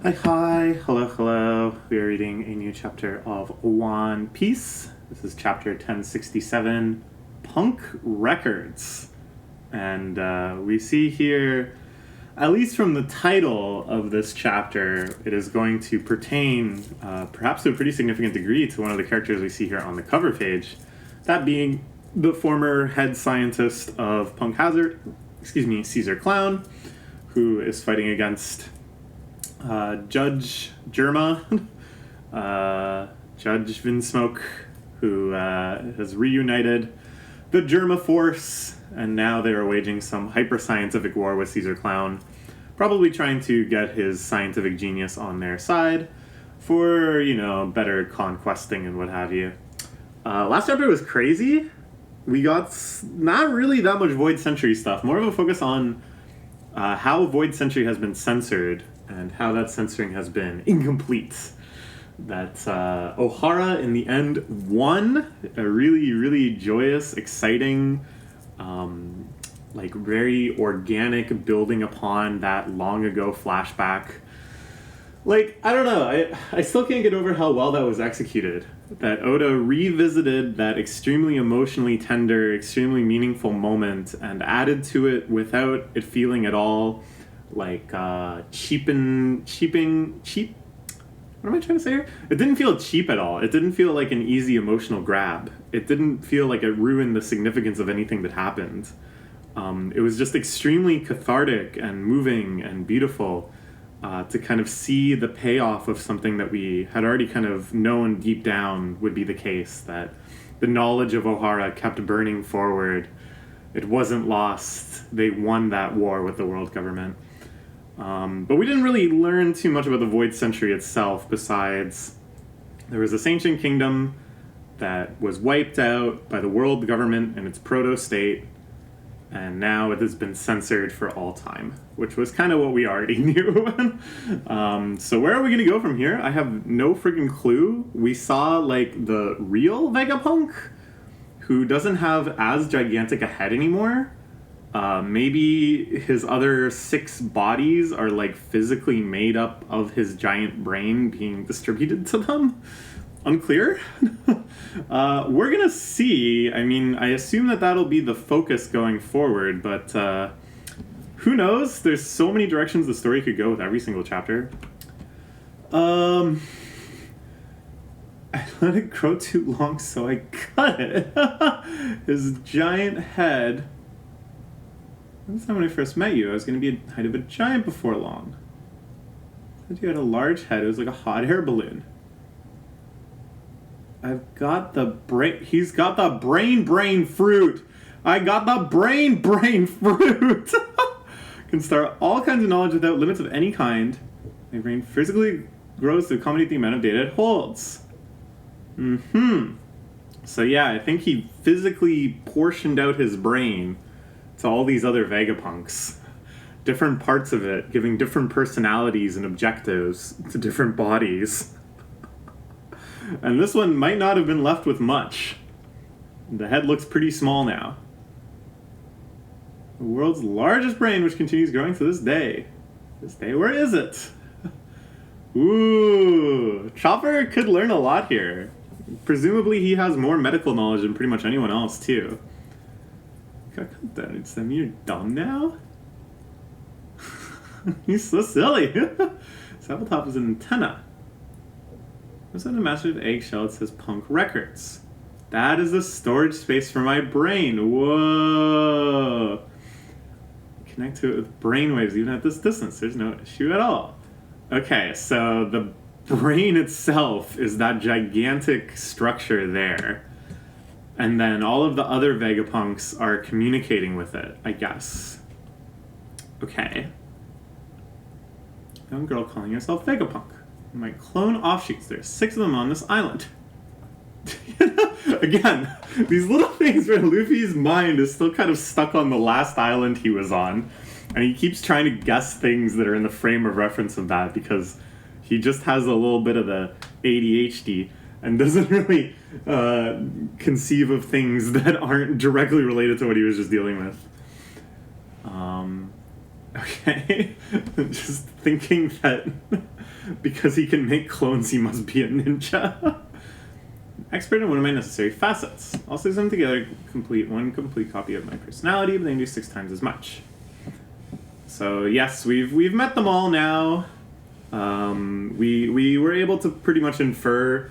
Hi, hello. We are reading a new chapter of One Piece. This is chapter 1067, Punk Records. And we see here, at least from the title of this chapter, it is going to pertain, perhaps to a pretty significant degree, to one of the characters we see here on the cover page. That being the former head scientist of Punk Hazard, Caesar Clown, who is fighting against Judge Germa, Judge Vinsmoke, who has reunited the Germa force, and now they are waging some hyper-scientific war with Caesar Clown, probably trying to get his scientific genius on their side for, better conquesting and what have you. Last chapter was crazy. We got not really that much Void Century stuff, more of a focus on how Void Century has been censored and how that censoring has been incomplete. That Ohara, in the end, won a really, really joyous, exciting, very organic building upon that long ago flashback. I don't know, I still can't get over how well that was executed. That Oda revisited that extremely emotionally tender, extremely meaningful moment and added to it without it feeling at all cheap. What am I trying to say here? It didn't feel cheap at all. It didn't feel like an easy emotional grab. It didn't feel like it ruined the significance of anything that happened. It was just extremely cathartic and moving and beautiful to kind of see the payoff of something that we had already kind of known deep down would be the case, that the knowledge of Ohara kept burning forward. It wasn't lost. They won that war with the world government. But we didn't really learn too much about the Void Century itself, besides there was this ancient kingdom that was wiped out by the world government in its proto-state, and now it has been censored for all time, which was kind of what we already knew. So where are we going to go from here? I have no freaking clue. We saw, the real Vegapunk, who doesn't have as gigantic a head anymore. Maybe his other 6 bodies are physically made up of his giant brain being distributed to them. Unclear. We're gonna see. I mean, I assume that that'll be the focus going forward, but who knows? There's so many directions the story could go with every single chapter. I let it grow too long, so I cut it. His giant head. That's not when I first met you. I was going to be the height of a giant before long. I thought you had a large head. It was like a hot air balloon. I've got the brain... He's got the brain fruit. I got the brain fruit. Can start all kinds of knowledge without limits of any kind. My brain physically grows to accommodate the amount of data it holds. So yeah, I think he physically portioned out his brain to all these other Vegapunks. Different parts of it, giving different personalities and objectives to different bodies. And this one might not have been left with much. The head looks pretty small now. The world's largest brain, which continues growing to this day. This day, where is it? Ooh, Chopper could learn a lot here. Presumably he has more medical knowledge than pretty much anyone else, too. Does that mean you're dumb now? He's so silly. Sappletop is an antenna. What's on the massive eggshell? It says Punk Records. That is the storage space for my brain. Whoa. Connect to it with brainwaves even at this distance. There's no issue at all. Okay, so the brain itself is that gigantic structure there. And then all of the other Vegapunks are communicating with it, I guess. Okay. Young girl calling herself Vegapunk. My clone offshoots. There's 6 of them on this island. Again, these little things where Luffy's mind is still kind of stuck on the last island he was on. And he keeps trying to guess things that are in the frame of reference of that because he just has a little bit of the ADHD and doesn't really conceive of things that aren't directly related to what he was just dealing with. Okay. Just thinking that Because he can make clones, he must be a ninja. Expert in one of my necessary facets. I'll stitch them together, complete one complete copy of my personality, but they do 6 times as much. So yes, we've met them all now. We were able to pretty much infer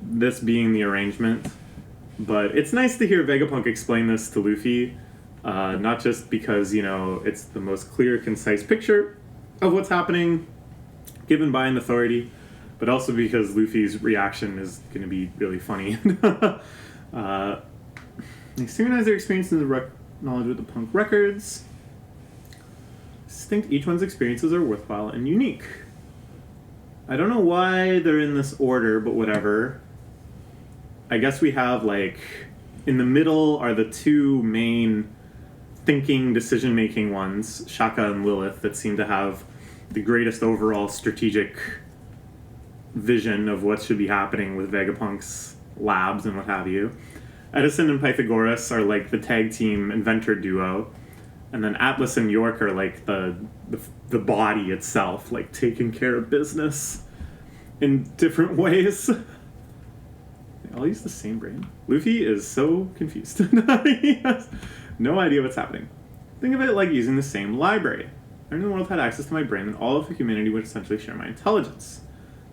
this being the arrangement, but it's nice to hear Vegapunk explain this to Luffy, not just because, you know, it's the most clear, concise picture of what's happening given by an authority, but also because Luffy's reaction is going to be really funny. They synchronize their experience in the knowledge with the punk records. Distinct, each one's experiences are worthwhile and unique. I don't know why they're in this order, but whatever. I guess we have, like, in the middle are the 2 main thinking, decision-making ones, Shaka and Lilith, that seem to have the greatest overall strategic vision of what should be happening with Vegapunk's labs and what have you. Edison and Pythagoras are like the tag team inventor duo, and then Atlas and York are like the body itself, like taking care of business in different ways. They all use the same brain. Luffy is so confused. He has no idea what's happening. Think of it like using the same library. If everyone in the world had access to my brain, then all of humanity would essentially share my intelligence.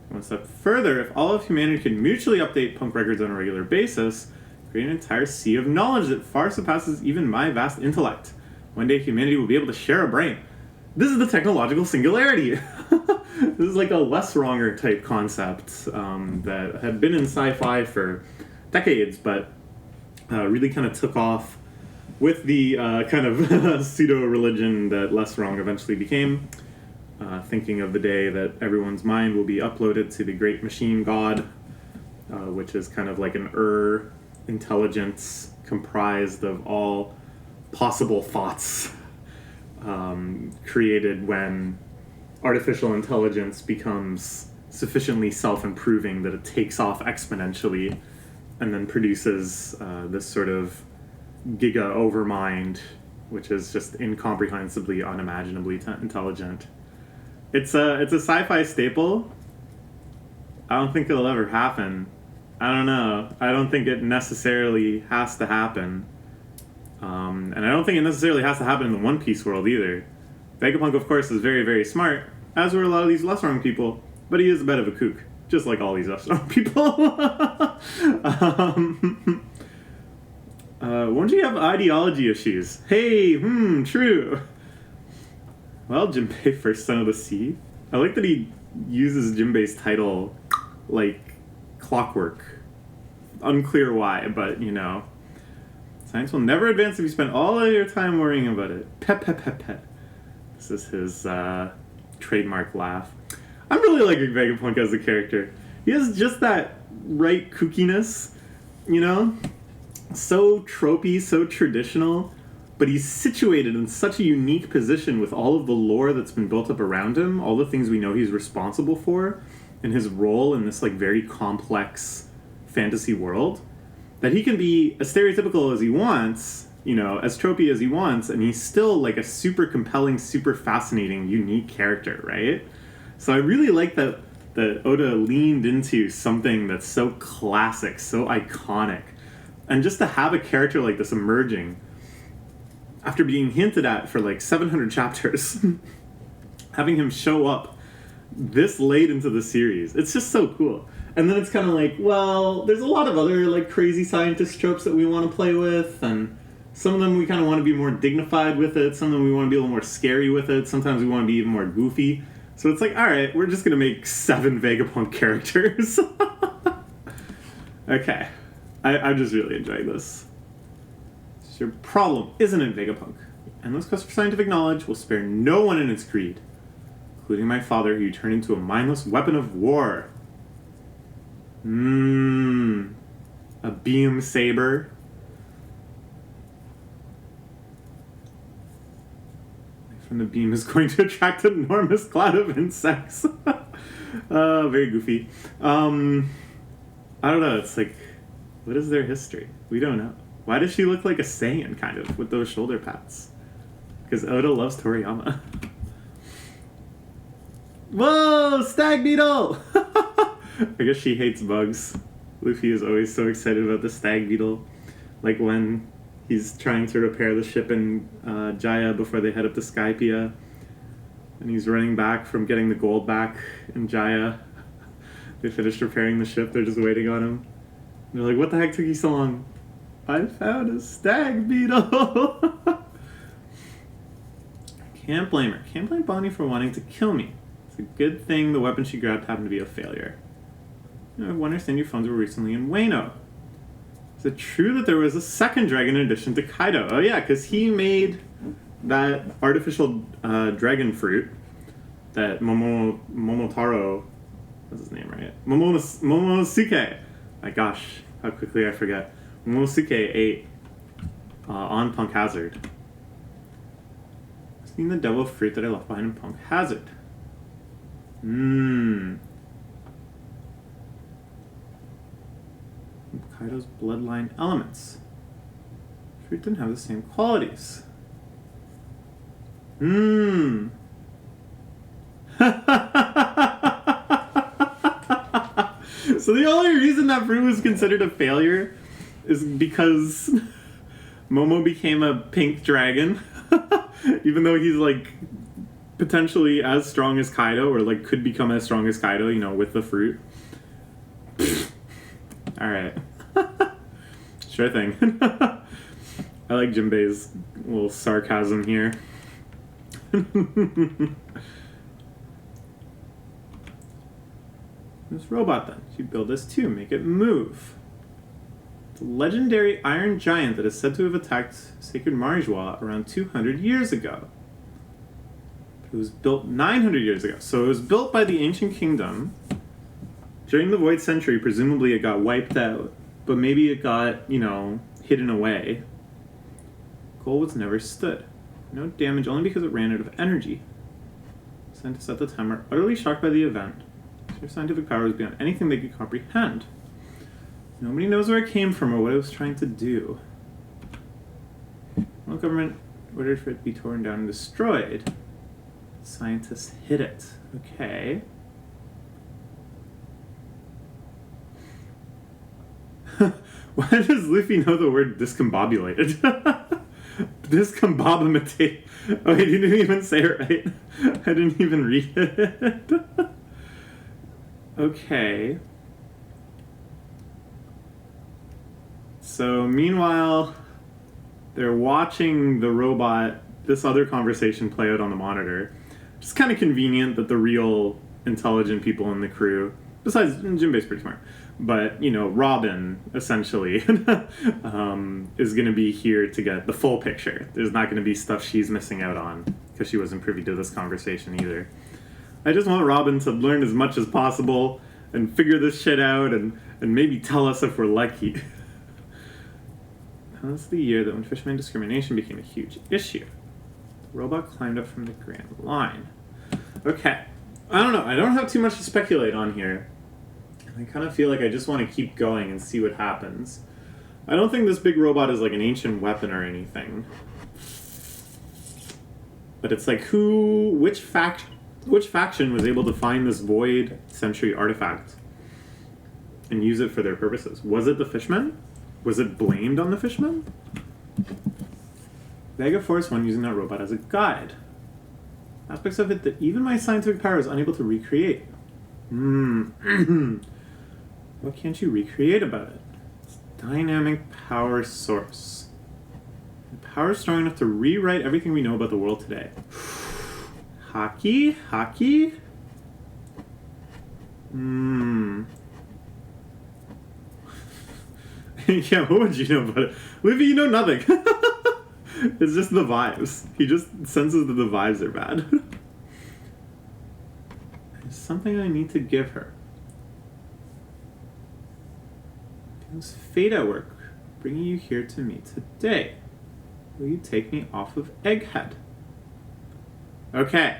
One step further, if all of humanity could mutually update punk records on a regular basis, create an entire sea of knowledge that far surpasses even my vast intellect. One day humanity will be able to share a brain. This is the technological singularity. This is like a less wronger type concept that had been in sci-fi for decades, but really kind of took off with the kind of pseudo-religion that Less Wrong eventually became. Thinking of the day that everyone's mind will be uploaded to the great machine god, which is kind of like an intelligence comprised of all possible thoughts created when artificial intelligence becomes sufficiently self-improving that it takes off exponentially and then produces this sort of giga overmind, which is just incomprehensibly, unimaginably intelligent. It's a sci-fi staple. I don't think it'll ever happen. I don't know. I don't think it necessarily has to happen. And I don't think it necessarily has to happen in the One Piece world either. Vegapunk, of course, is very, very smart, as were a lot of these Less Wrong people, but he is a bit of a kook, just like all these Less Wrong people. Won't you have ideology issues? Hey, true. Well, Jinbei, first son of the sea. I like that he uses Jinbei's title like clockwork. Unclear why, but, you know. Science will never advance if you spend all of your time worrying about it. Pet, pet, pet, pet. This is his trademark laugh. I'm really liking Vegapunk as a character. He has just that right kookiness, you know? So tropey, so traditional, but he's situated in such a unique position with all of the lore that's been built up around him, all the things we know he's responsible for, and his role in this like very complex fantasy world, that he can be as stereotypical as he wants, you know, as tropey as he wants, and he's still like a super compelling, super fascinating, unique character, right? So I really like that Oda leaned into something that's so classic, so iconic, and just to have a character like this emerging after being hinted at for like 700 chapters, having him show up this late into the series, it's just so cool. And then it's kind of like, well, there's a lot of other like crazy scientist tropes that we want to play with, and some of them we kind of want to be more dignified with it, some of them we want to be a little more scary with it, sometimes we want to be even more goofy. So it's like, alright, we're just going to make 7 Vegapunk characters. Okay. I'm just really enjoying this. Your problem isn't in Vegapunk. Endless quest for scientific knowledge will spare no one in its greed, including my father, who you turned into a mindless weapon of war. A beam saber. From the beam is going to attract an enormous cloud of insects. Very goofy. I don't know, it's like, what is their history? We don't know. Why does she look like a Saiyan, kind of, with those shoulder pads? Because Oda loves Toriyama. Whoa, stag beetle! I guess she hates bugs. Luffy is always so excited about the stag beetle. Like when he's trying to repair the ship in Jaya before they head up to Skypiea. And he's running back from getting the gold back in Jaya. They finished repairing the ship, they're just waiting on him. And they're like, what the heck took you so long? I found a stag beetle! Can't blame her. Can't blame Bonnie for wanting to kill me. It's a good thing the weapon she grabbed happened to be a failure. I understand your funds were recently in Wano. Is it true that there was a second dragon in addition to Kaido? Oh yeah, because he made that artificial dragon fruit that Momotaro, what's his name, right? Momonosuke. My gosh, how quickly I forget. Momonosuke ate on Punk Hazard. Seen the devil fruit that I left behind in Punk Hazard. Kaido's bloodline elements. Fruit didn't have the same qualities. So the only reason that fruit was considered a failure is because Momo became a pink dragon. Even though he's like potentially as strong as Kaido, or like could become as strong as Kaido, you know, with the fruit. Alright. Sure thing. I like Jinbei's little sarcasm here. This robot then. You build this too, make it move. The legendary Iron Giant that is said to have attacked Sacred Marijois around 200 years ago. It was built 900 years ago. So it was built by the Ancient Kingdom. During the Void Century, presumably it got wiped out. But maybe it got, you know, hidden away. Goal was never stood. No damage, only because it ran out of energy. Scientists at the time were utterly shocked by the event. Their scientific power was beyond anything they could comprehend. Nobody knows where it came from or what it was trying to do. The government ordered for it to be torn down and destroyed. Scientists hid it. Okay. Why does Luffy know the word discombobulated? Discombobulate. Oh, he didn't even say it right. I didn't even read it. Okay. So, meanwhile, they're watching the robot, this other conversation play out on the monitor. It's kind of convenient that the real intelligent people in the crew, besides Jinbei's pretty smart, but, you know, Robin, essentially, is going to be here to get the full picture. There's not going to be stuff she's missing out on, because she wasn't privy to this conversation either. I just want Robin to learn as much as possible and figure this shit out and maybe tell us if we're lucky. That's the year that when fisherman discrimination became a huge issue. The robot climbed up from the Grand Line. Okay. I don't know. I don't have too much to speculate on here. I kind of feel like I just want to keep going and see what happens. I don't think this big robot is like an ancient weapon or anything. But it's like which faction was able to find this Void Century artifact and use it for their purposes? Was it the Fishmen? Was it blamed on the Fishmen? Vega Force 1 using that robot as a guide. Aspects of it that even my scientific power is unable to recreate. What can't you recreate about it? It's dynamic power source. The power is strong enough to rewrite everything we know about the world today. Hockey? Yeah, what would you know about it? Livy, you know nothing. It's just the vibes. He just senses that the vibes are bad. There's something I need to give her. It was fate at work, bringing you here to me today. Will you take me off of Egghead? Okay.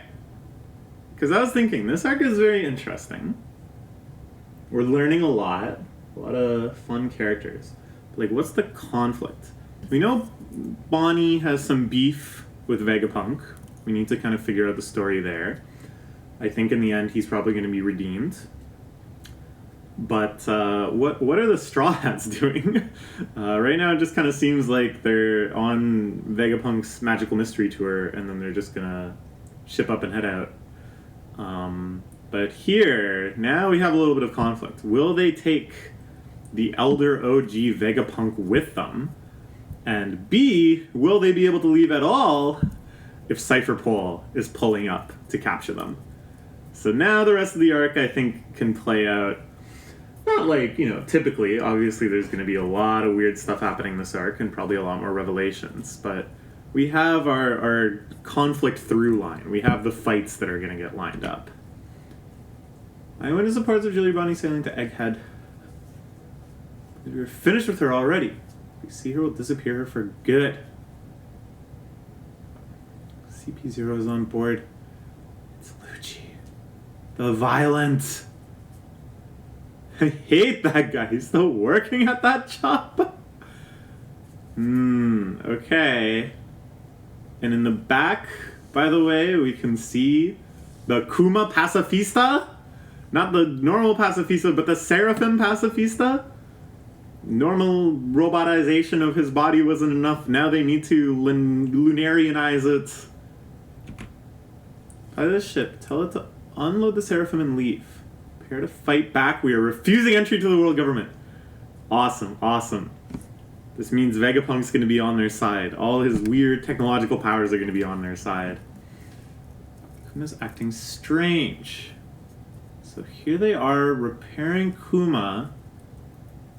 Because I was thinking, this arc is very interesting. We're learning a lot of fun characters. But, like, what's the conflict? We know Bonnie has some beef with Vegapunk. We need to kind of figure out the story there. I think in the end he's probably going to be redeemed. But what are the Straw Hats doing? Right now it just kind of seems like they're on Vegapunk's Magical Mystery Tour, and then they're just going to ship up and head out. But here, now we have a little bit of conflict. Will they take the Elder OG Vegapunk with them? And B, will they be able to leave at all if Cypher Pole is pulling up to capture them? So now the rest of the arc, I think, can play out. Not like, typically, obviously there's going to be a lot of weird stuff happening this arc and probably a lot more revelations, but we have our conflict through line. We have the fights that are going to get lined up. When is the parts of Jilly Bonnie sailing to Egghead? We're finished with her already. We see her, we'll disappear her for good. CP0 is on board. It's Lucci. The Violent. I hate that guy. He's still working at that job. Okay. And in the back, by the way, we can see the Kuma Pacifista. Not the normal Pacifista, but the Seraphim Pacifista. Normal robotization of his body wasn't enough. Now they need to Lunarianize it. By this ship, tell it to unload the Seraphim and leave. Prepare to fight back. We are refusing entry to the world government. Awesome, awesome. This means Vegapunk's going to be on their side. All his weird technological powers are going to be on their side. Kuma's acting strange. So here they are repairing Kuma,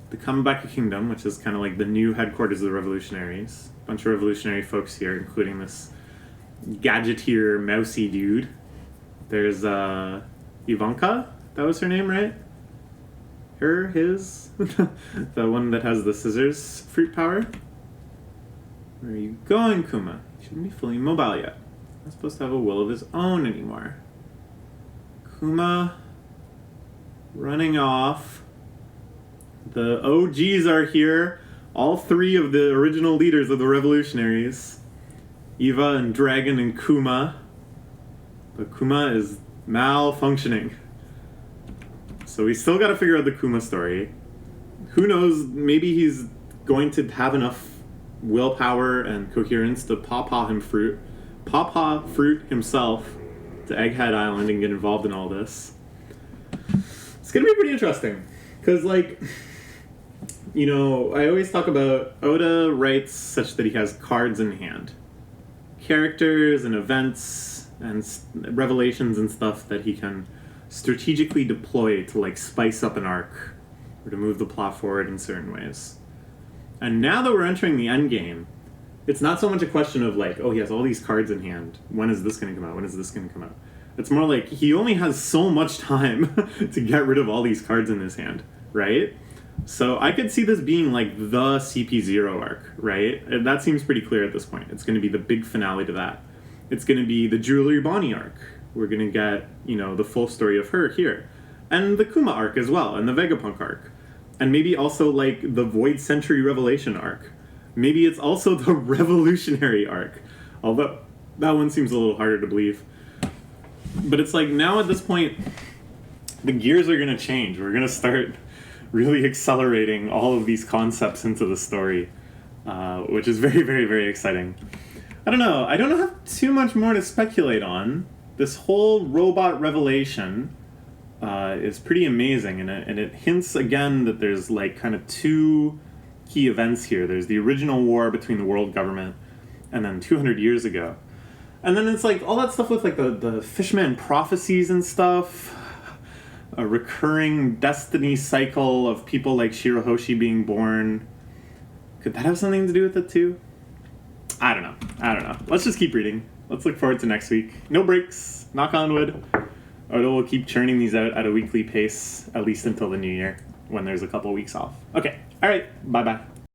the Kamabaki Kingdom, which is kind of like the new headquarters of the revolutionaries. A bunch of revolutionary folks here, including this gadgeteer mousy dude. There's Ivanka, that was her name, right? His, the one that has the scissors fruit power. Where are you going, Kuma? You shouldn't be fully mobile yet. Not supposed to have a will of his own anymore. Kuma running off. The OGs are here. All three of the original leaders of the revolutionaries. Eva and Dragon and Kuma. But Kuma is malfunctioning. So we still gotta figure out the Kuma story. Who knows, maybe he's going to have enough willpower and coherence to pawpaw fruit himself to Egghead Island and get involved in all this. It's gonna be pretty interesting. Because, I always talk about Oda writes such that he has cards in hand. Characters and events and revelations and stuff that he can strategically deploy to, spice up an arc or to move the plot forward in certain ways. And now that we're entering the end game, it's not so much a question of, he has all these cards in hand. When is this going to come out? When is this going to come out? It's more like he only has so much time to get rid of all these cards in his hand, right? So I could see this being the CP0 arc, right? And that seems pretty clear at this point. It's going to be the big finale to that. It's going to be the Jewelry Bonnie arc. We're going to get, the full story of her here. And the Kuma arc as well, and the Vegapunk arc. And maybe also, the Void Century Revelation arc. Maybe it's also the Revolutionary arc. Although, that one seems a little harder to believe. But it's now at this point, the gears are going to change. We're going to start really accelerating all of these concepts into the story, which is very, very, very exciting. I don't know. I don't have too much more to speculate on. This whole robot revelation is pretty amazing, and it hints again that there's kind of two key events here. There's the original war between the world government and then 200 years ago. And then it's all that stuff with the Fishman prophecies and stuff, a recurring destiny cycle of people like Shirahoshi being born. Could that have something to do with it too? I don't know. Let's just keep reading. Let's look forward to next week. No breaks. Knock on wood. Oda will keep churning these out at a weekly pace, at least until the new year, when there's a couple weeks off. Okay. All right. Bye-bye.